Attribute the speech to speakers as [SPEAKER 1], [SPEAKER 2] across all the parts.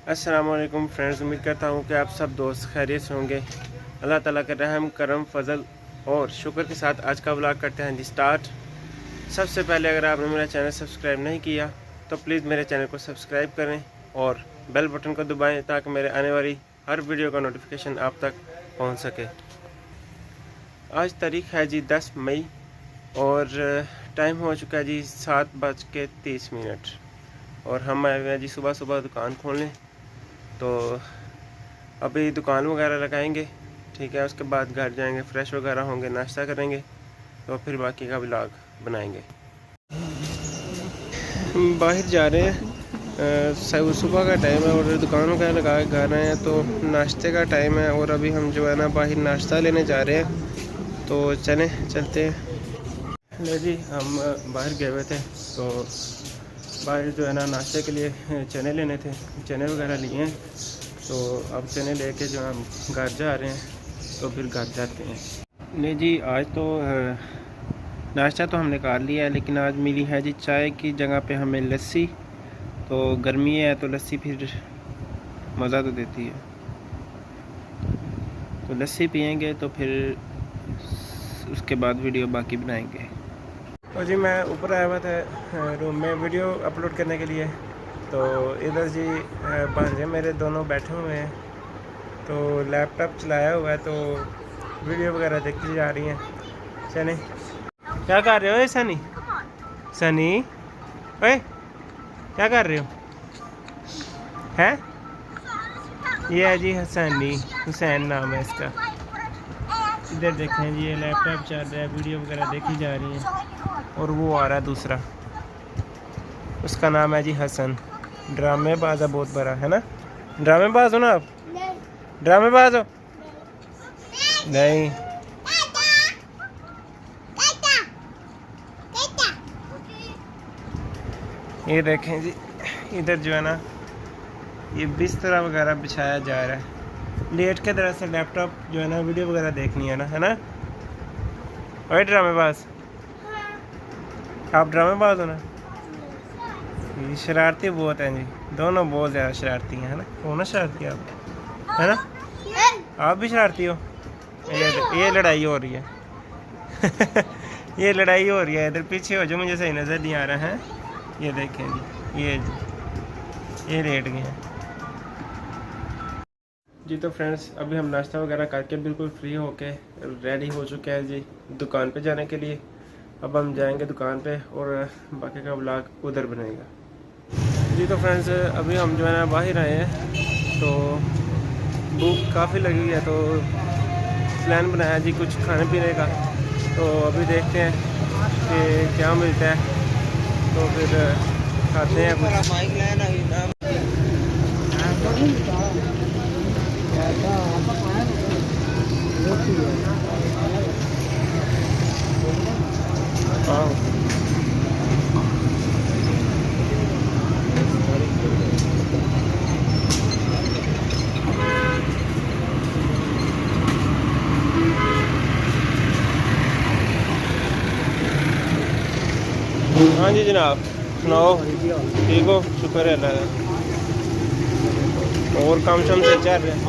[SPEAKER 1] अस्सलामुअलैकुम फ्रेंड्स, उम्मीद करता हूँ कि आप सब दोस्त खैरियत से होंगे। अल्लाह ताला के रहम करम फजल और शुक्र के साथ आज का व्लॉग करते हैं जी स्टार्ट। सबसे पहले अगर आपने मेरा चैनल सब्सक्राइब नहीं किया तो प्लीज़ मेरे चैनल को सब्सक्राइब करें और बेल बटन को दबाएं ताकि मेरे आने वाली हर वीडियो का नोटिफिकेशन आप तक पहुँच सके। आज तारीख़ है जी 10 मई और टाइम हो चुका है जी 7:30 और हम आए हुए हैं जी सुबह सुबह दुकान खोलने। तो अभी दुकान वगैरह लगाएंगे, ठीक है। उसके बाद घर जाएंगे, फ्रेश वगैरह होंगे, नाश्ता करेंगे, तो फिर बाकी का व्लॉग बनाएंगे। बाहर जा रहे हैं, सुबह का टाइम है और दुकान वगैरह लगा के घर आए हैं, तो नाश्ते का टाइम है और अभी हम जो है ना बाहर नाश्ता लेने जा रहे हैं। तो चलते हैं। ले जी, हम बाहर गए हुए थे तो बाहर जो है ना नाश्ते के लिए चने लेने थे, चने वगैरह लिए हैं। तो अब चने लेके जो हम घर जा रहे हैं, तो फिर घर जाते हैं। नहीं जी, आज तो नाश्ता तो हमने कर लिया है, लेकिन आज मिली है जी चाय की जगह पे हमें लस्सी। तो गर्मी है तो लस्सी फिर मज़ा तो देती है, तो लस्सी पियेंगे तो फिर उसके बाद वीडियो बाकी बनाएंगे। तो जी मैं ऊपर आया हुआ था रूम में वीडियो अपलोड करने के लिए। तो इधर जी भांजे मेरे दोनों बैठे हुए हैं, तो लैपटॉप चलाया हुआ है, तो वीडियो वगैरह देखी जा रही हैं। सनी क्या कर रहे हो? सनी सनी ओए क्या कर रहे हो? हैं? ये है जी हसनी, हुसैन नाम है इसका। इधर देखें जी, ये लैपटॉप चल रहा है, वीडियो वगैरह देखी जा रही हैं। और वो आ रहा है दूसरा, उसका नाम है जी हसन। ड्रामेबाज है बहुत बड़ा, है ना? ड्रामेबाज हो ना आप? ड्रामेबाज हो? नहीं। ये देखें जी, इधर जो है ना ये बिस्तरा वगैरह बिछाया जा रहा है। लेट के तरह से लैपटॉप जो है ना वीडियो वगैरह देखनी है ना? और ड्रामेबाज आप ड्रामेबाज हो ना? ये शरारती बहुत हैं जी, दोनों बहुत ज़्यादा शरारती हैं, है ना? हो ना शरारती आप, है ना? आप भी शरारती हो? ये लड़ाई हो रही है ये लड़ाई हो रही है। इधर पीछे हो जो, मुझे सही नज़र नहीं आ रहा है। ये देखें जी, ये लेट गए हैं जी। तो फ्रेंड्स, अभी हम नाश्ता वगैरह करके बिल्कुल फ्री होके रेडी हो चुके हैं जी दुकान पे जाने के लिए। अब हम जाएंगे दुकान पे और बाकी का व्लॉग उधर बनेगा जी। तो फ्रेंड्स, अभी हम जो है ना बाहर आए हैं, तो भूख काफ़ी लगी है, तो प्लान बनाया जी कुछ खाने पीने का। तो अभी देखते हैं कि क्या मिलता है, तो फिर खाते हैं कुछ। हाँ, हाँ जी जनाब, सुनाओ? ठीक हो? शुक्र है अल्लाह का। और काम शाम से चल रहे हैं?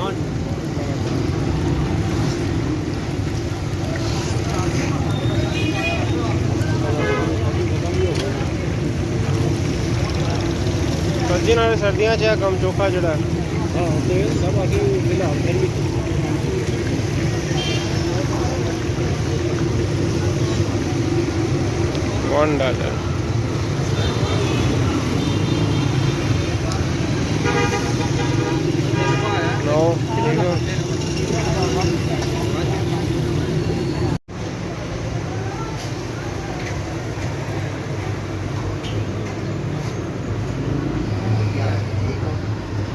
[SPEAKER 1] 'सर्दी नाल सर्दियां च कम चोखा जड़ा $1। नो ठीक हो?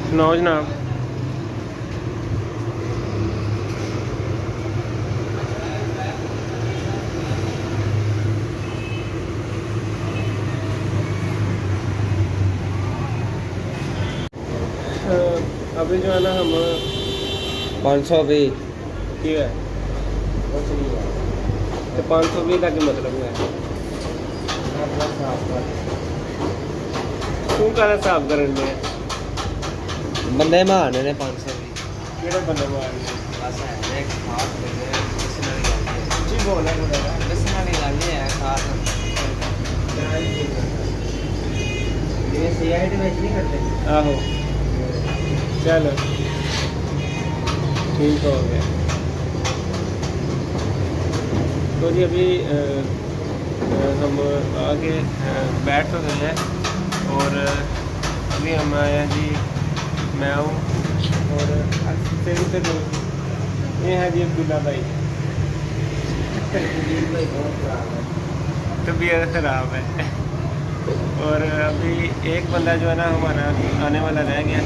[SPEAKER 1] सुनाओ जनाब। अभी जो है ना हम
[SPEAKER 2] 520
[SPEAKER 1] ठीक है, तो 520 का मतलब है तू का हिसाब करन में
[SPEAKER 2] बंदे मारने ने 500 भी
[SPEAKER 1] ਕਿਹੜੇ ਬੰਦੇ ਮਾਰਨੇ
[SPEAKER 2] बस है एक खास बंदे दसने वाली गल है
[SPEAKER 1] ਜੀ ਬੋਲਣਾ ਥੋੜਾ
[SPEAKER 2] दसने वाली गल है खास ये सीआईडी में नहीं करते
[SPEAKER 1] आहो चलो ठीक हो गया। तो जी अभी हम आगे बैठ तो गए हैं और अभी हम आए हैं जी, मैं हूँ और फिर उधर लोग ये है जी अब्दुल्ला भाई। तबीयत ख़राब है और अभी एक बंदा जो है ना हमारा आने वाला रह गया,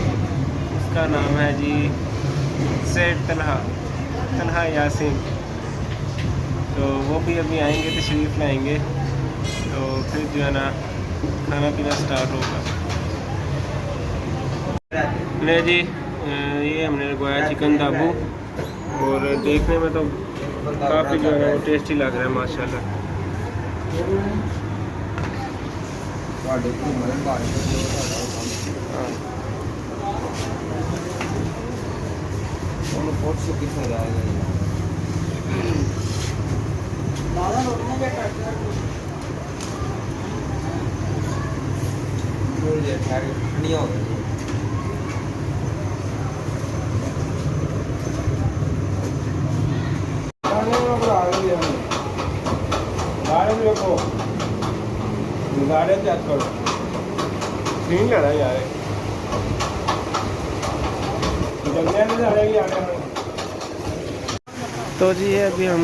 [SPEAKER 1] उसका नाम है जी सेठ तलहा यासीन। तो वो भी अभी आएंगे, तशरीफ़ लाएंगे, तो फिर जो है ना खाना पीना स्टार्ट होगा। ले जी ये हमने लगवाया चिकन दाबू और देखने में तो काफ़ी जो है ना वो टेस्टी लग रहा है माशाल्लाह।
[SPEAKER 2] ठंडिया हो गई
[SPEAKER 1] तो जी ये अभी हम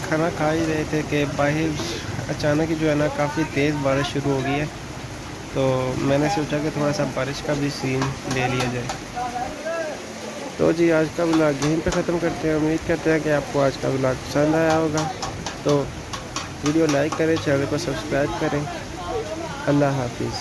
[SPEAKER 1] खाना खा ही रहे थे कि बाहर अचानक ही जो है ना काफ़ी तेज़ बारिश शुरू हो गई है। तो मैंने सोचा कि थोड़ा सा बारिश का भी सीन ले लिया जाए। तो जी आज का व्लॉग यहीं पे ख़त्म करते हैं। उम्मीद करते हैं कि आपको आज का व्लॉग पसंद आया होगा। तो वीडियो लाइक करें, चैनल को सब्सक्राइब करें। अल्लाह हाफिज़।